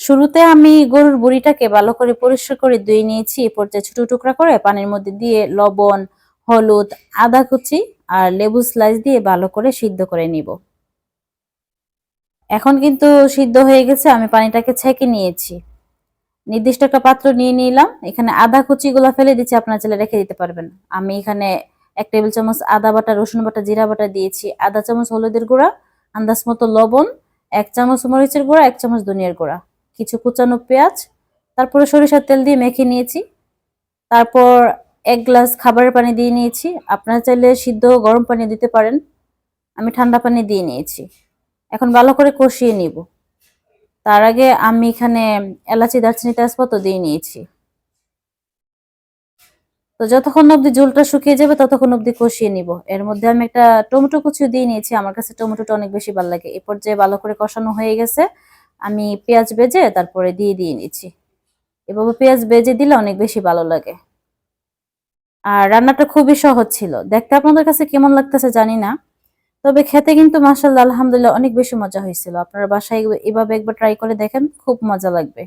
শুরুতে আমি গরুর বুড়িটাকে ভালো করে পরিষ্কার করে ধুয়ে নিয়েছি। এ পর্যায়ে ছোট টুকরা করে পানির মধ্যে দিয়ে লবণ, হলুদ, আদা কুচি আর লেবু স্লাইস দিয়ে ভালো করে সিদ্ধ করে নিব। এখন কিন্তু সিদ্ধ হয়ে গেছে, আমি পানিটাকে ছেঁকে নিয়েছি। নির্দিষ্ট একটা পাত্র নিয়ে নিলাম। এখানে আদা কুচিগুলো ফেলে দিচ্ছি, আপনারা চাইলে রেখে দিতে পারবেন। আমি এখানে 1 টেবিল চামচ আদা বাটা, রসুন বাটা, জিরা বাটা দিয়েছি, আধা চামচ হলুদের গুঁড়া, আন্দাজ মতো লবণ, 1 চামচ মরিচের গুঁড়া, 1 চামচ ধনিয়ার গুঁড়া, কিছু কুচানো পেঁয়াজ, তারপরে সরিষার তেল দিয়ে মেখে নিয়েছি। তারপর 1 গ্লাস খাবারের পানি দিয়ে নিয়েছি। আপনারা চাইলে সিদ্ধ গরম পানি দিতে পারেন, আমি ঠান্ডা পানি দিয়ে নিয়েছি। এখন ভালো করে কষিয়ে নিব। তার আগে আমি এখানে এলাচি, দারচিনি, তেজপাতা দিয়ে নিয়েছি। তো যতক্ষণ অব্দি ঝোলটা শুকিয়ে যাবে ততক্ষণ অব্দি কষিয়ে নিব। এর মধ্যে আমি একটা টমেটো কুচি দিয়ে নিয়েছি, আমার কাছে টমেটোটা অনেক বেশি ভালো লাগে। এই পর্যায়ে ভালো করে কষানো হয়ে গেছে, আমি পেঁয়াজ ভেজে তারপরে দিয়ে নিয়েছি। এভাবে পেঁয়াজ ভেজে দিলে অনেক বেশি ভালো লাগে। আর রান্নাটা খুবই সহজ ছিল। দেখতে আপনাদের কাছে কেমন লাগতেছে জানি না, তবে খেতে কিন্তু মাশাআল্লাহ আলহামদুলিল্লাহ অনেক বেশি মজা হয়েছিল। আপনারা বাসায় এভাবে একবার ট্রাই করে দেখেন, খুব মজা লাগবে।